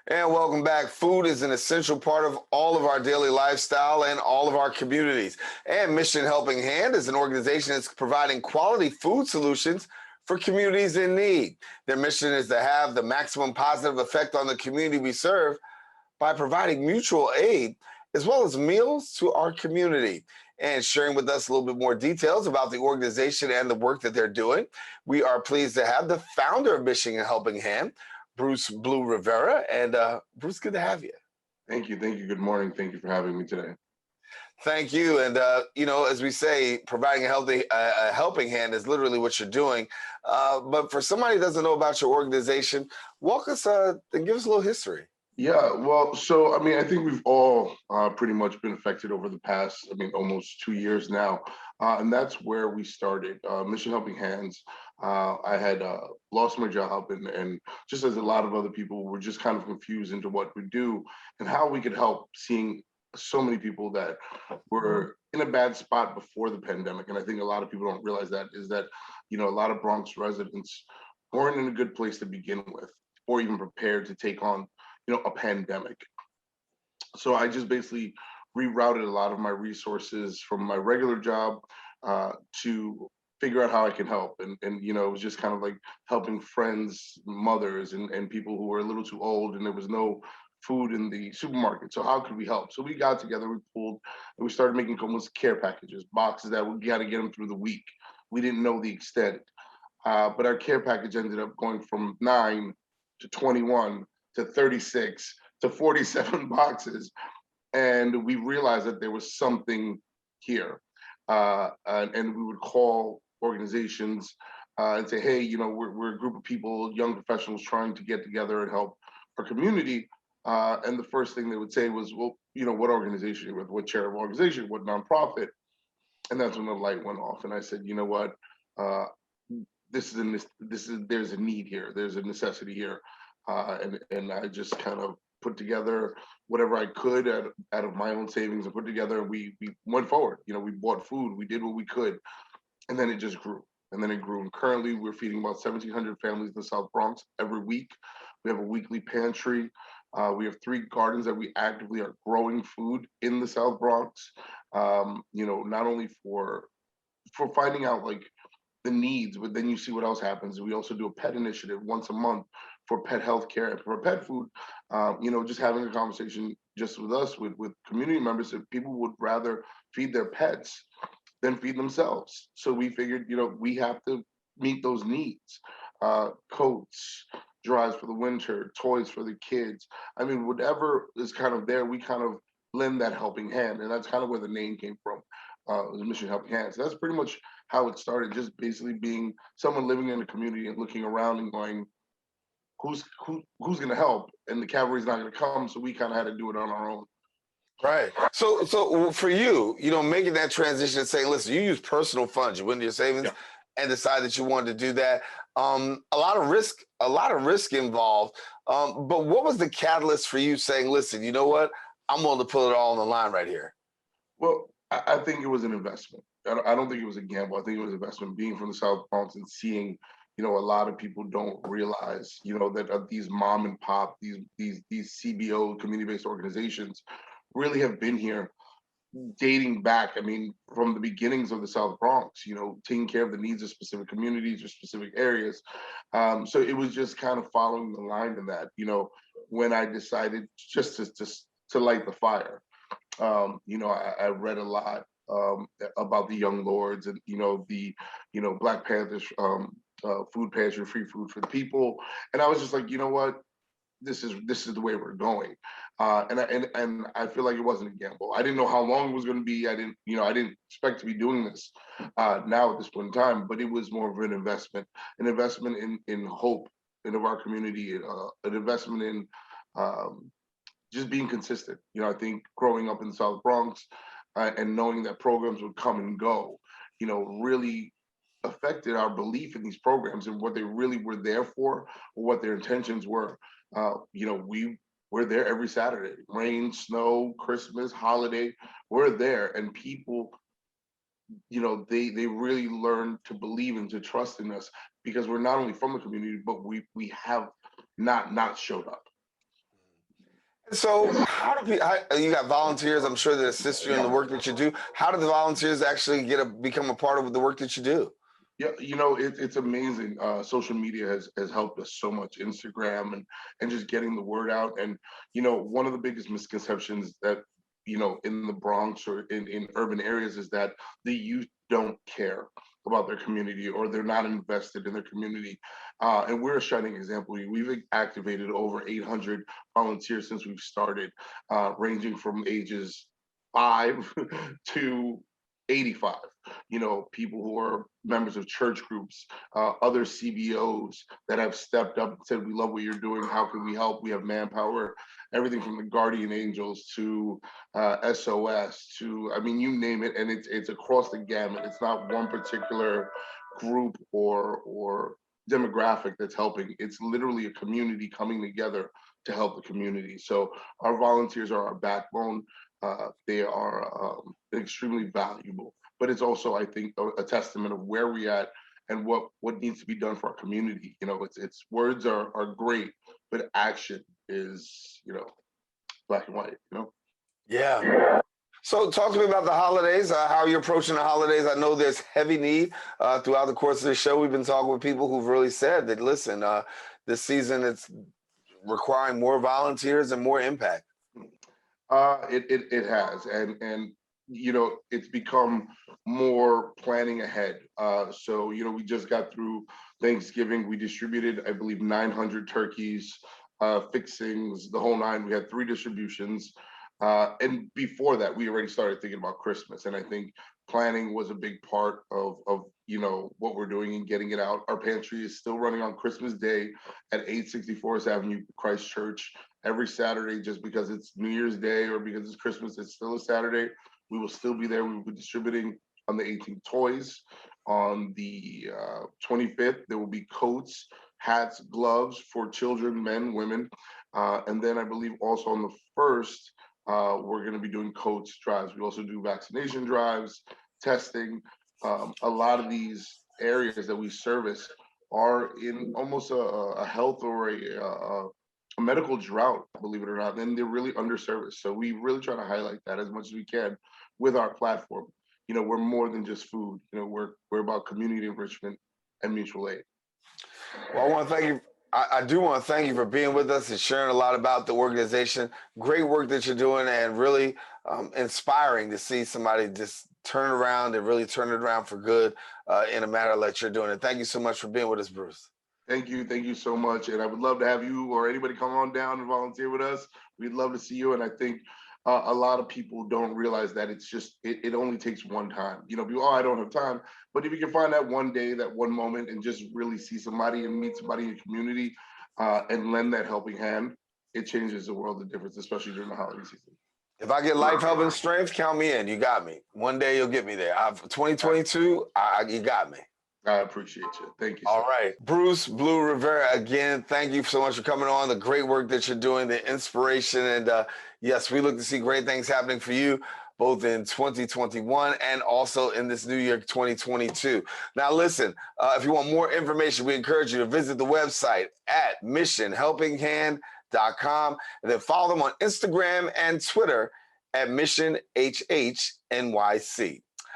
And welcome back. Food is an essential part of all of our daily lifestyle and all of our communities. And Mission Helping Hand is an organization that's providing quality food solutions for communities in need. Their mission is to have the maximum positive effect on the community we serve by providing mutual aid as well as meals to our community. And sharing with us a little bit more details about the organization and the work that they're doing, we are pleased to have the founder of Mission Helping Hand, Bruce Blue Rivera. And Bruce, good to have you. Thank you. Thank you. Good morning. Thank you for having me today. Thank you. And, as we say, providing a helping hand is literally what you're doing. But for somebody who doesn't know about your organization, walk us and give us a little history. Yeah, well, so I think we've all pretty much been affected over the past, almost 2 years now, and that's where we started. Mission Helping Hands. I had lost my job, and just as a lot of other people, were just kind of confused into what we do and how we could help. Seeing so many people that were in a bad spot before the pandemic, and I think a lot of people don't realize that is that a lot of Bronx residents weren't in a good place to begin with, or even prepared to take on a pandemic. So I just basically rerouted a lot of my resources from my regular job to figure out how I can help. And it was just kind of like helping friends, mothers, and people who were a little too old, and there was no food in the supermarket. So how could we help? So we got together, we pulled, and we started making almost care packages, boxes that we got to get them through the week. We didn't know the extent. But our care package ended up going from 9 to 21 to 36 to 47 boxes. And we realized that there was something here. And we would call organizations and say, hey, we're a group of people, young professionals trying to get together and help our community. And the first thing they would say was, well, what organization you're with, what charitable organization, what nonprofit. And that's when the light went off. And I said, you know what? There's a need here. There's a necessity here. And I just kind of put together whatever I could out of my own savings and put together. We went forward. We bought food. We did what we could, and then it just grew. And then it grew. And currently, we're feeding about 1,700 families in the South Bronx every week. We have a weekly pantry. We have 3 gardens that we actively are growing food in the South Bronx. Not only for finding out like the needs, but then you see what else happens. We also do a pet initiative once a month for pet health care and for pet food. Just having a conversation just with us, with community members, that people would rather feed their pets than feed themselves. So we figured, we have to meet those needs. Coats, dries for the winter, toys for the kids. Whatever is kind of there, we kind of lend that helping hand. And that's kind of where the name came from. The Mission Helping Hands. So that's pretty much how it started, just basically being someone living in the community and looking around and going, who's going to help? And the cavalry's not going to come, so we kind of had to do it on our own. Right. So for you, making that transition and saying, listen, you use personal funds, you went into your savings and decide that you wanted to do that. A lot of risk involved. But what was the catalyst for you saying, listen, you know what? I'm willing to put it all on the line right here? Well, I think it was an investment. I don't think it was a gamble. I think it was an investment. Being from the South Bronx and seeing, a lot of people don't realize, that these mom and pop, these CBO, community-based organizations, really have been here dating back. From the beginnings of the South Bronx. Taking care of the needs of specific communities or specific areas. So it was just kind of following the line to that. When I decided just to light the fire. I read a lot about the Young Lords and the Black Panthers food pantry, free food for the people, and I was just like, you know what, this is the way we're going, and I feel like it wasn't a gamble. I didn't know how long it was going to be. I didn't expect to be doing this now at this point in time, but it was more of an investment in hope in our community, an investment in just being consistent. I think growing up in the South Bronx and knowing that programs would come and go, really affected our belief in these programs and what they really were there for, or what their intentions were. We were there every Saturday, rain, snow, Christmas, holiday, we're there. And people, they really learned to believe and to trust in us because we're not only from the community, but we have not showed up. So, how do people? You got volunteers, I'm sure, that assist you in the work that you do. How do the volunteers actually become a part of the work that you do? Yeah, it's amazing. Social media has helped us so much. Instagram and just getting the word out. And one of the biggest misconceptions that in the Bronx or in urban areas is that the youth don't care about their community or they're not invested in their community. And we're a shining example. We've activated over 800 volunteers since we've started, ranging from ages 5 to 85. People who are members of church groups, other CBOs that have stepped up and said, "We love what you're doing. How can we help? We have manpower." Everything from the guardian angels to SOS to, I mean, you name it, and it's across the gamut. It's not one particular group or demographic that's helping. It's literally a community coming together to help the community. So our volunteers are our backbone. They are extremely valuable, but it's also, I think, a testament of where we at and what needs to be done for our community. It's words are great, but action is black and white. Yeah. So, talk to me about the holidays. How are you approaching the holidays? I know there's heavy need throughout the course of the show. We've been talking with people who've really said that, listen, this season it's requiring more volunteers and more impact. It has, and it's become more planning ahead. So we just got through Thanksgiving. We distributed, I believe, 900 turkeys, fixings, the whole nine. We had 3 distributions, and before that, we already started thinking about Christmas. And I think planning was a big part of what we're doing and getting it out. Our pantry is still running on Christmas Day at 864th Avenue, Christchurch, every Saturday, just because it's New Year's Day or because it's Christmas. It's still a Saturday. We will still be there. We will be distributing on the 18th toys. On the 25th, there will be coats, hats, gloves for children, men, women. And then I believe also on the 1st, we're going to be doing coats drives. We also do vaccination drives, testing. A lot of these areas that we service are in almost a health or a medical drought, believe it or not, and they're really underserviced. So we really try to highlight that as much as we can with our platform. We're more than just food. We're about community enrichment and mutual aid. Well, I want to thank you. I do want to thank you for being with us and sharing a lot about the organization. Great work that you're doing, and really inspiring to see somebody just turn around and really turn it around for good in a manner that you're doing. And thank you so much for being with us, Bruce. Thank you so much. And I would love to have you or anybody come on down and volunteer with us. We'd love to see you. And I think a lot of people don't realize that it only takes one time. People, oh, I don't have time. But if you can find that one day, that one moment, and just really see somebody and meet somebody in your community and lend that helping hand, it changes the world of difference, especially during the holiday season. If I get life, health, and strength, count me in. You got me. One day you'll get me there. 2022, you got me. I appreciate you. Thank you, sir. All right. Bruce Blue Rivera, again, thank you so much for coming on. The great work that you're doing, the inspiration. And yes, we look to see great things happening for you, both in 2021 and also in this new year, 2022. Now, listen, if you want more information, we encourage you to visit the website at missionhelpinghand.com and then follow them on Instagram and Twitter at Mission HH NYC.